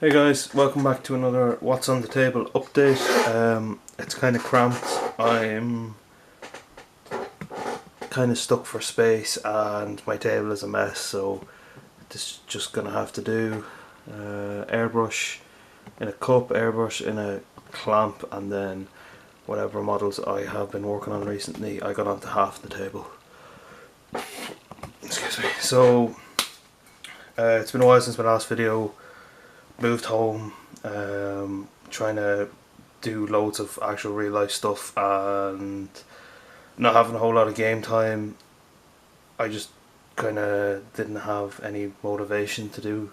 Hey guys, welcome back to another What's on the Table update. It's kind of cramped. I'm kind of stuck for space and my table is a mess, so this is just gonna have to do. Airbrush in a cup, airbrush in a clamp, and then whatever models I have been working on recently, I got onto half the table. Excuse me. So, it's been a while since my last video. Moved home, trying to do loads of actual real life stuff and not having a whole lot of game time. I just kind of didn't have any motivation to do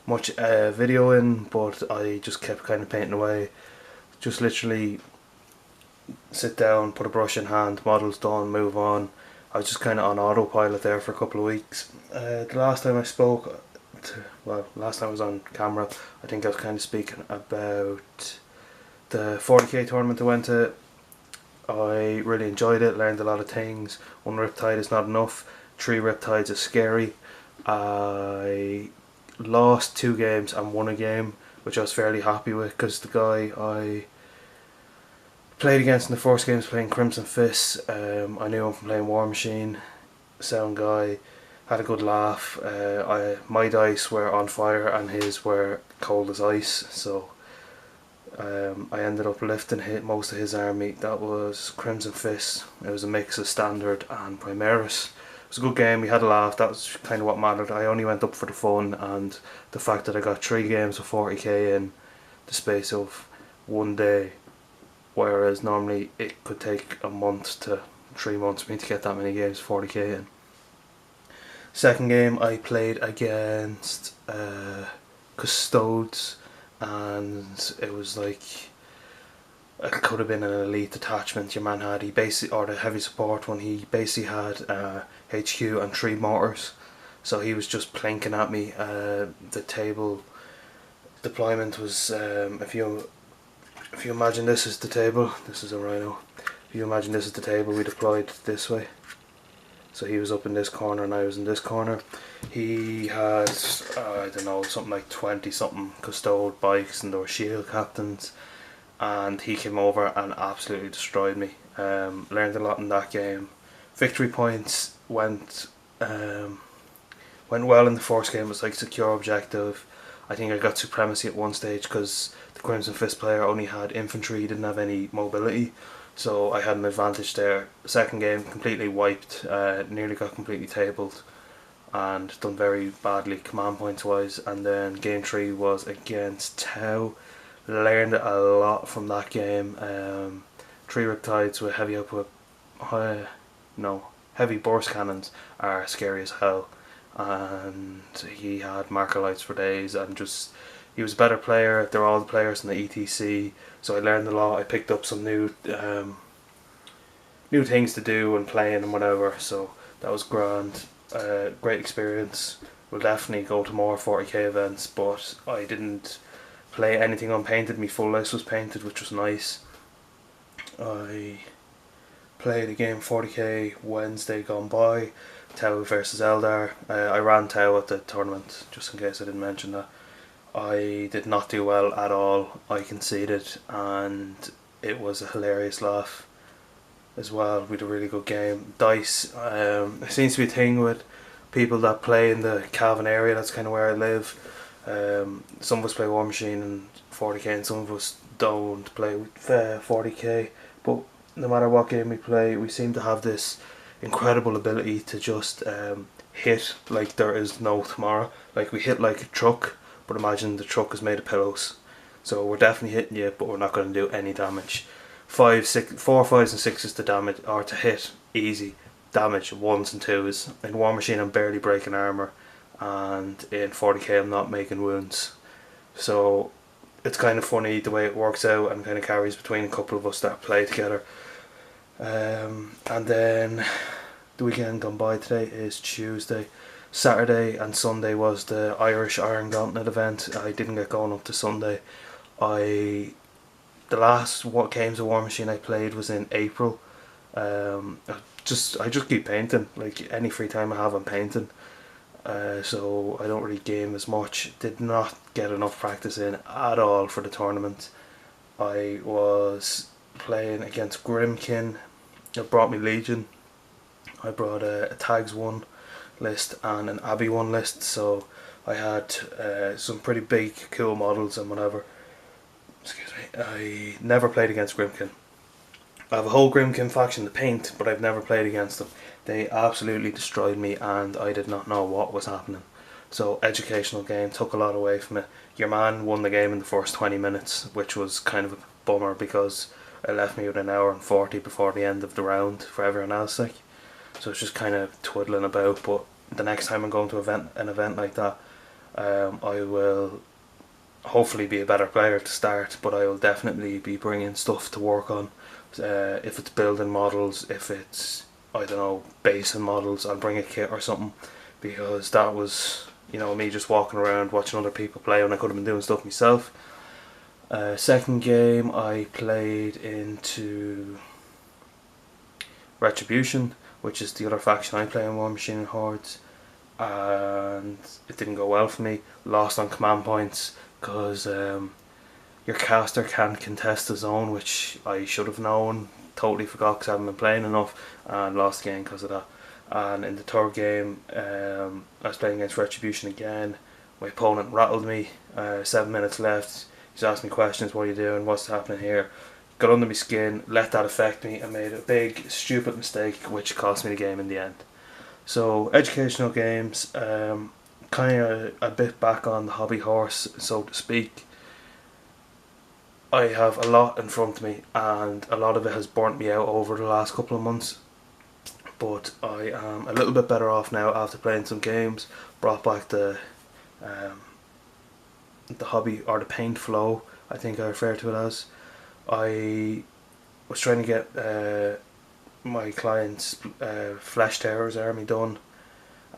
much videoing, but I just kept kind of painting away. Just literally sit down, put a brush in hand, models done, move on. I was just kind of on autopilot there for a couple of weeks. The last time I spoke, last time I was on camera, I think I was kind of speaking about the 40k tournament I went to. I really enjoyed it, learned a lot of things. One riptide is not enough, 3 riptides is scary. I lost 2 games and won a game, which I was fairly happy with because the guy I played against in the first game was playing Crimson Fists. I knew him from playing War Machine, sound guy. Had a good laugh. My dice were on fire and his were cold as ice, so I ended up lifting most of his army. That was Crimson Fist. It was a mix of Standard and Primaris. It was a good game, we had a laugh, that was kind of what mattered. I only went up for the fun and the fact that I got 3 games of 40k in the space of one day, whereas normally it could take a month to 3 months for me to get that many games of 40k in. Second game I played against Custodes, and it was like, it could have been an elite detachment your man had. He basically, or the heavy support one, he basically had HQ and 3 mortars, so he was just plinking at me. The table deployment was, if you imagine this is the table, this is a rhino. If you imagine this is the table, we deployed this way. So he was up in this corner and I was in this corner. He had, I don't know, something like 20 something custode bikes, and there were shield captains, and he came over and absolutely destroyed me. Learned a lot in that game. Victory points went well in the first game. It was like secure objective. I think I got supremacy at one stage because the Crimson Fist player only had infantry, he didn't have any mobility, so I had an advantage there. The second game completely wiped, nearly got completely tabled and done very badly command points wise. And then game 3 was against Tau. Learned a lot from that game. 3 riptides with heavy output, heavy burst cannons are scary as hell, and he had marker lights for days, and just, he was a better player. They're all the players in the ETC, so I learned a lot. I picked up some new things to do and playing and whatever, so that was grand. Great experience. We'll definitely go to more 40k events, but I didn't play anything unpainted. My full list was painted, which was nice. I played a game 40k Wednesday gone by, Tau versus Eldar. I ran Tau at the tournament, just in case I didn't mention that. I did not do well at all. I conceded, and it was a hilarious laugh as well. We had a really good game. Dice, it seems to be a thing with people that play in the Cavan area. That's kind of where I live. Some of us play War Machine and 40k, and some of us don't play 40k, but no matter what game we play, we seem to have this incredible ability to just hit like there is no tomorrow. Like, we hit like a truck, but imagine the truck is made of pillows. So we're definitely hitting you, but we're not going to do any damage. 4, 5s and 6s to damage, or to hit, easy. Damage 1s and 2s. In War Machine I'm barely breaking armour, and in 40k I'm not making wounds. So it's kind of funny the way it works out, and kind of carries between a couple of us that play together. And then the weekend gone by, today is Tuesday. Saturday and Sunday was the Irish Iron Gauntlet event. I didn't get going up to Sunday. The last games of War Machine I played was in April. I just keep painting. Like, any free time I have I'm painting. so I don't really game as much. Did not get enough practice in at all for the tournament. I was playing against Grimkin. It brought me Legion. I brought a Tags 1 list and an Abbey 1 list, so I had some pretty big cool models and whatever. Excuse me. I never played against Grimkin. I have a whole Grimkin faction to paint, but I've never played against them. They absolutely destroyed me and I did not know what was happening. So educational game, took a lot away from it. Your man won the game in the first 20 minutes, which was kind of a bummer because it left me with an hour and 40 before the end of the round for everyone else. Like, so it's just kind of twiddling about. But the next time I'm going to an event like that, I will hopefully be a better player to start, but I will definitely be bringing stuff to work on. If it's building models, if it's, I don't know, basing models, I'll bring a kit or something, because that was, you know, me just walking around watching other people play when I could have been doing stuff myself. Second game I played into Retribution, which is the other faction I play in War Machine and Hordes, and it didn't go well for me. Lost on command points because your caster can't contest the zone, which I should have known. Totally forgot because I haven't been playing enough, and lost the game because of that. And in the third game, I was playing against Retribution again. My opponent rattled me. 7 minutes left. He's asked me questions. What are you doing? What's happening here? Got under my skin. Let that affect me. and made a big, stupid mistake, which cost me the game in the end. So educational games, kind of a bit back on the hobby horse, so to speak. I have a lot in front of me, and a lot of it has burnt me out over the last couple of months. But I am a little bit better off now after playing some games. Brought back the hobby, or the paint flow, I think I refer to it as. I was trying to get my client's Flesh Terrors army done,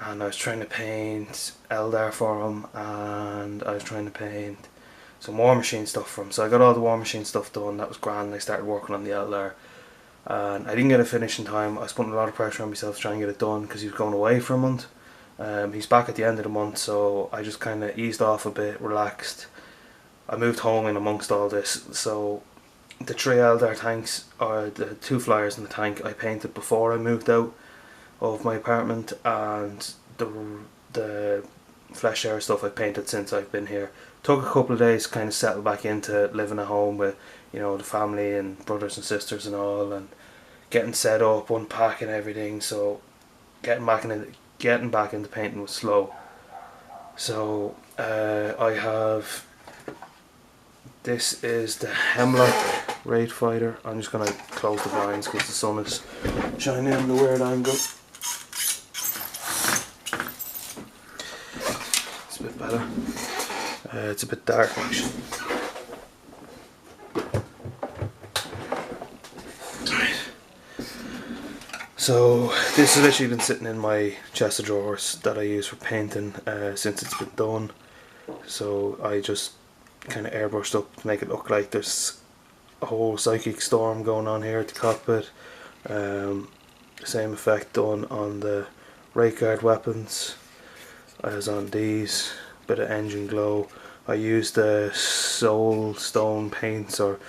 and I was trying to paint Eldar for him, and I was trying to paint some War Machine stuff for him. So I got all the War Machine stuff done. That was grand. I started working on the Eldar, and I didn't get it finished in time. I was putting a lot of pressure on myself to try and get it done because he was going away for a month. He's back at the end of the month, so I just kind of eased off a bit, relaxed. I moved home in amongst all this, so the 3 Eldar tanks, or the 2 flyers in the tank, I painted before I moved out of my apartment, and the Flesh Terror stuff I painted since I've been here. Took a couple of days to kind of settle back into living at home with, you know, the family and brothers and sisters and all, and getting set up, unpacking everything. So getting back into painting was slow. So I have, this is the Hemlock Raid Fighter. I'm just gonna close the blinds because the sun is shining in the weird angle. It's a bit better. It's a bit dark actually. Right. So this has literally been sitting in my chest of drawers that I use for painting since it's been done. So I just kind of airbrushed up to make it look like there's a whole psychic storm going on here at the cockpit. Same effect done on the Ray Guard weapons as on these. Bit of engine glow. I used the soul stone paints, or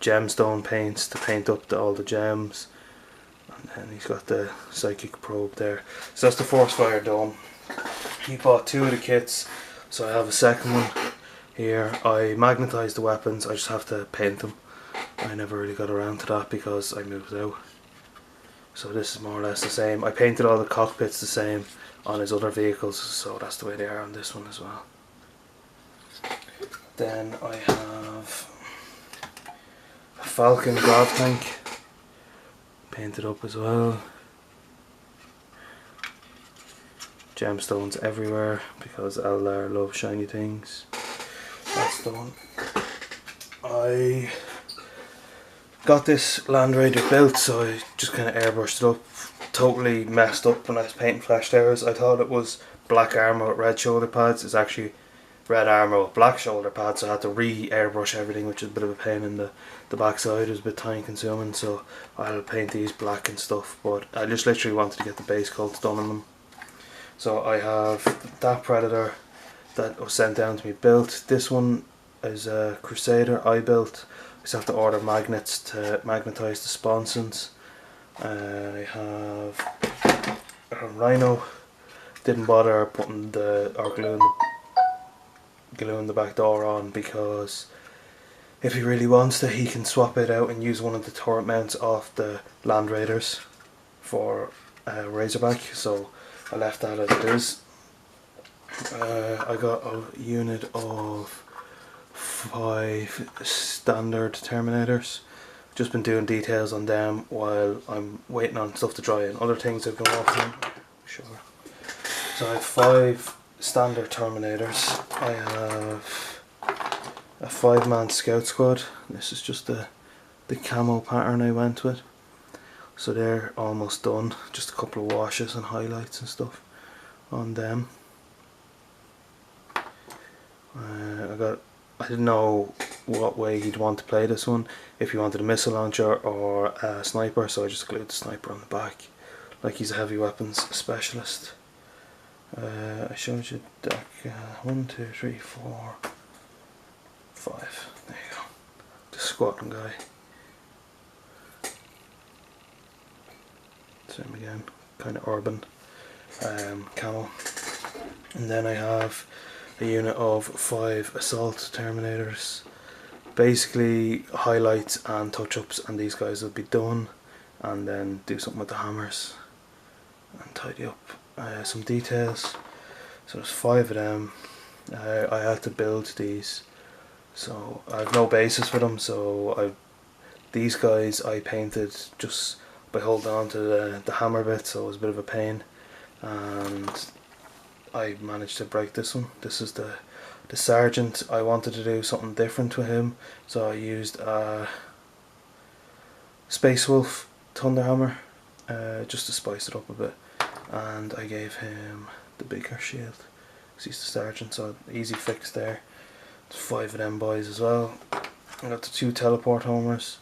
gemstone paints, to paint up all the gems. And then he's got the psychic probe there. So that's the Force Fire Dome. He bought 2 of the kits, so I have a second one here. I magnetised the weapons, I just have to paint them. I never really got around to that because I moved out. So this is more or less the same. I painted all the cockpits the same on his other vehicles, so that's the way they are on this one as well. Then I have a Falcon Grav tank painted up as well. Gemstones everywhere because Eldar love shiny things. That's the one. I got this Land Raider built, so I just kind of airbrushed it up. Totally messed up when I was painting Flesh Terrors. I thought it was black armour with red shoulder pads. It's actually red armour with black shoulder pads, so I had to re-airbrush everything, which is a bit of a pain in the backside. It was a bit time consuming, so I'll paint these black and stuff, but I just literally wanted to get the base coats done on them. So I have that Predator that was sent down to me built. This one is a Crusader I built. I just have to order magnets to magnetize the sponsons. I have a Rhino. Didn't bother putting the glue in the back door on, because if he really wants to, he can swap it out and use one of the turret mounts off the Land Raiders for Razorback, so I left that as it is. I got a unit of 5 standard Terminators. Just been doing details on them while I'm waiting on stuff to dry and other things I've been working on. Sure. So I have 5 standard Terminators. I have a 5-man scout squad. This is just the camo pattern I went with. So they're almost done. Just a couple of washes and highlights and stuff on them. I didn't know what way he'd want to play this one, if he wanted a missile launcher or a sniper, so I just glued the sniper on the back, like he's a heavy weapons specialist. I showed you deck 1, 2, 3, 4, 5. There you go. The squatting guy. Same again, kind of urban camo. And then I have a unit of 5 assault Terminators. Basically highlights and touch-ups, and these guys will be done, and then do something with the hammers and tidy up some details. So there's 5 of them. I had to build these, so I have no basis for them, so these guys I painted just by holding on to the hammer bit, so it was a bit of a pain, and I managed to break this one. This is the sergeant. I wanted to do something different with him, so I used a Space Wolf Thunder Hammer just to spice it up a bit, and I gave him the bigger shield because he's the sergeant, so easy fix there. There's 5 of them boys as well. I got the 2 teleport homers.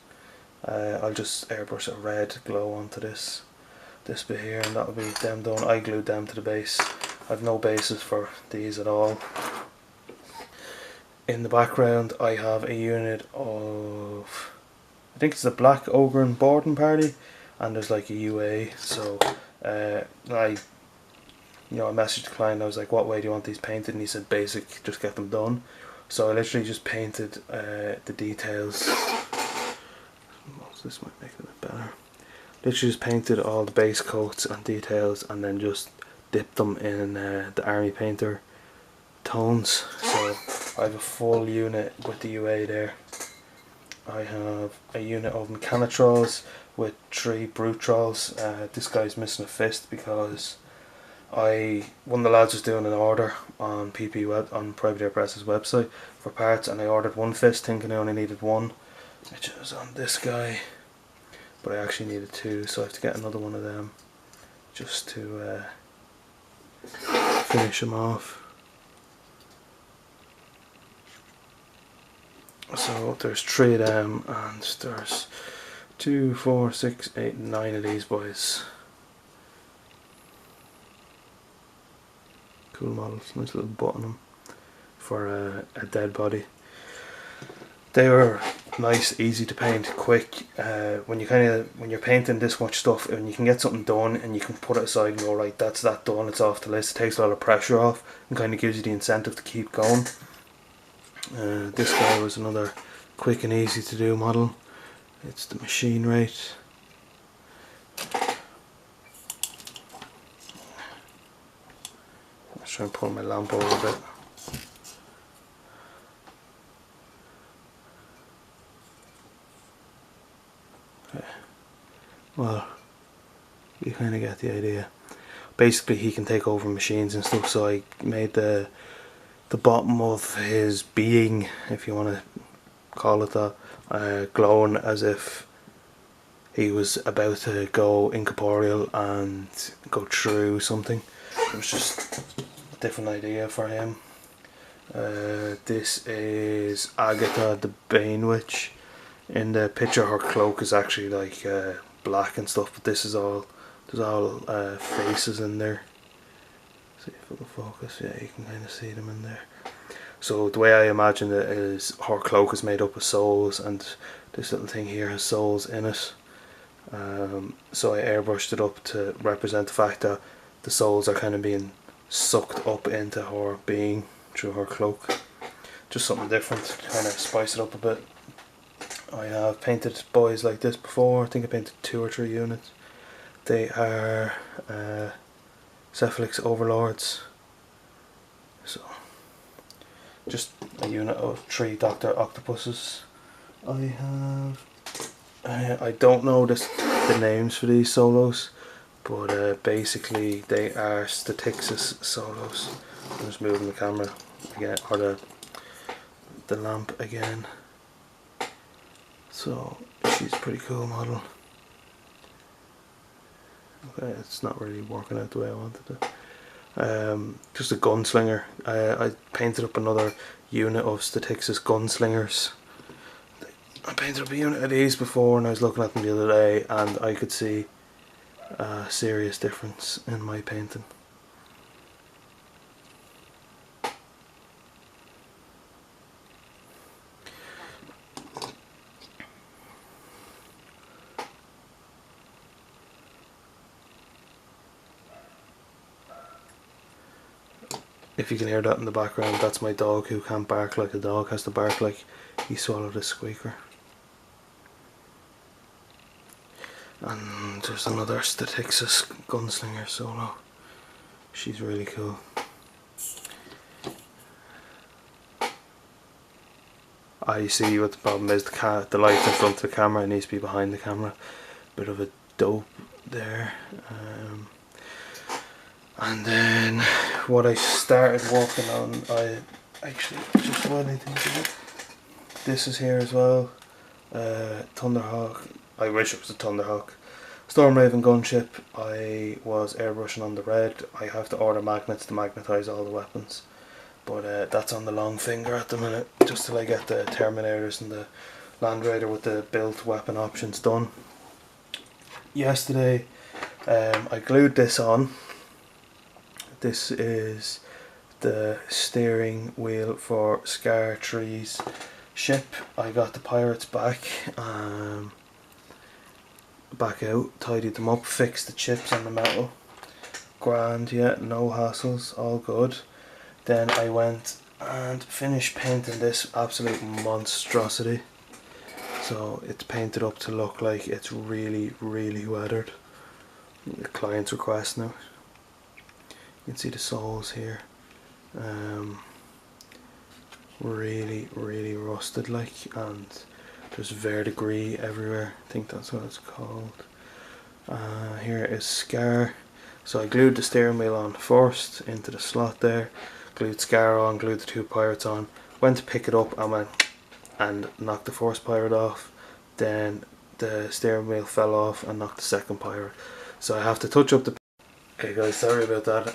I'll just airbrush a red glow onto this bit here, and that'll be them done. I glued them to the base. I've no basis for these at all. In the background I have a unit of, I think it's the Black Ogre and Boarding Party, and there's like a UA, so I messaged the client, I was like, what way do you want these painted, and he said basic, just get them done. So I literally just painted the details. This might make it a bit better. Literally just painted all the base coats and details, and then just dipped them in the army painter tones. So I have a full unit with the UA there. I have a unit of Mechanitrolls with 3 Brute Trolls. This guy's missing a fist because one of the lads was doing an order on on Private Air Press's website for parts, and I ordered 1 fist thinking I only needed 1, which was on this guy, but I actually needed 2, so I have to get another one of them just to finish him off. So there's 3 of them, and there's 2, 4, 6, 8, 9 of these boys. Cool models, nice little butt on them for a dead body. They were nice, easy to paint, quick. When you're painting this much stuff, and you can get something done and you can put it aside and go, right, that's that done, it's off the list. It takes a lot of pressure off and kind of gives you the incentive to keep going. This guy was another quick and easy to do model. It's the machine rate. Let's try and pull my lamp over a bit. Well, you kind of get the idea. Basically he can take over machines and stuff, so I made the bottom of his being, if you want to call it that, glowing as if he was about to go incorporeal and go through something. It was just a different idea for him. This is Agatha the Bane Witch. In the picture her cloak is actually like black and stuff, but this is all, there's all faces in there. See if it'll focus. Yeah, you can kind of see them in there. So the way I imagine it is her cloak is made up of souls, and this little thing here has souls in it. So I airbrushed it up to represent the fact that the souls are kind of being sucked up into her being through her cloak. Just something different, kind of spice it up a bit. I have painted boys like this before. I think I painted 2 or 3 units. They are Cephalix Overlords. So just a unit of 3 Dr. Octopuses. I don't know the names for these solos, but basically they are Statixis solos. I'm just moving the camera again, or the lamp again. So she's a pretty cool model. Okay, it's not really working out the way I wanted it. Just a gunslinger. I painted up another unit of Statixis gunslingers. I painted up a unit of these before, and I was looking at them the other day, and I could see a serious difference in my painting. If you can hear that in the background, that's my dog who can't bark like a dog has to bark like he swallowed a squeaker. And there's another Statixis gunslinger solo. She's really cool. I see what the problem is. The light in front of the camera needs to be behind the camera. Bit of a dope there. And then what I started working on, I actually just what I think of it. This is here as well. Thunderhawk. I wish it was a Thunderhawk. Stormraven gunship. I was airbrushing on the red. I have to order magnets to magnetize all the weapons, but that's on the long finger at the minute, just till I get the Terminators and the Land Raider with the built weapon options done. Yesterday I glued this on. This is the steering wheel for Scar 3's ship. I got the pirates back out, tidied them up, fixed the chips on the metal. Grand, yeah, no hassles, all good. Then I went and finished painting this absolute monstrosity. So it's painted up to look like it's really, really weathered. The client's request now. You can see the soles here. Really, really rusted like, and there's verdigris everywhere. I think that's what it's called. Here is Scar. So I glued the steering wheel on first into the slot there, glued Scar on, glued the 2 pirates on, went to pick it up and knocked the first pirate off. Then the steering wheel fell off and knocked the second pirate. So I have to touch up the... Okay guys, sorry about that.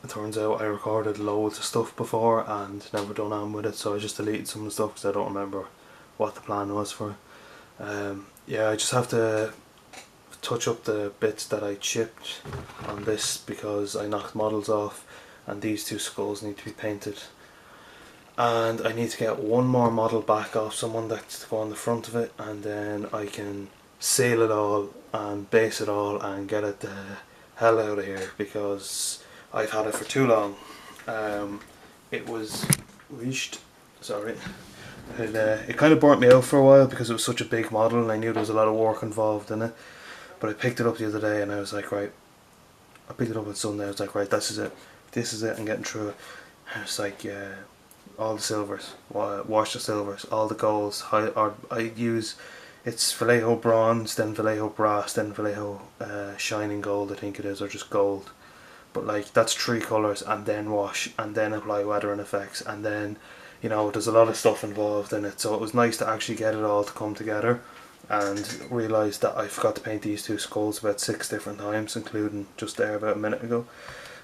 It turns out I recorded loads of stuff before and never done on with it, so I just deleted some of the stuff because I don't remember what the plan was for it. Yeah, I just have to touch up the bits that I chipped on this because I knocked models off, and these 2 skulls need to be painted. And I need to get one more model back off someone that's to go on the front of it, and then I can seal it all and base it all and get it the hell out of here because I've had it for too long. It was reached, sorry. It kind of burnt me out for a while because it was such a big model and I knew there was a lot of work involved in it. But I picked it up the other day and I was like, right, I picked it up on Sunday. I was like, right, this is it, I'm getting through it. And it's like, all the silvers, wash the silvers, all the golds. I use, it's Vallejo bronze, then Vallejo brass, then Vallejo shining gold, I think it is, or just gold. But like, that's 3 colours, and then wash, and then apply weathering effects, and then, you know, there's a lot of stuff involved in it. So it was nice to actually get it all to come together, and realise that I forgot to paint these 2 skulls about 6 different times, including just there about a minute ago.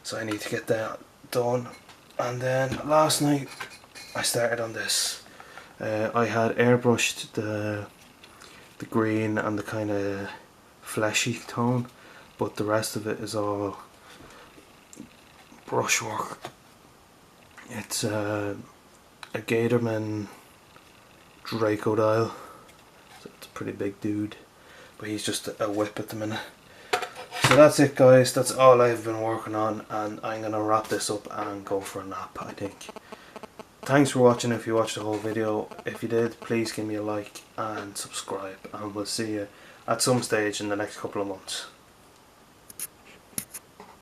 So I need to get that done. And then last night I started on this. I had airbrushed the green and the kind of fleshy tone, but the rest of it is all brushwork. It's a Gatorman Dracodile, so it's a pretty big dude, but he's just a whip at the minute. So that's it guys, that's all I've been working on, and I'm gonna wrap this up and go for a nap, I think. Thanks for watching if you watched the whole video. If you did, please give me a like and subscribe, and we'll see you at some stage in the next couple of months.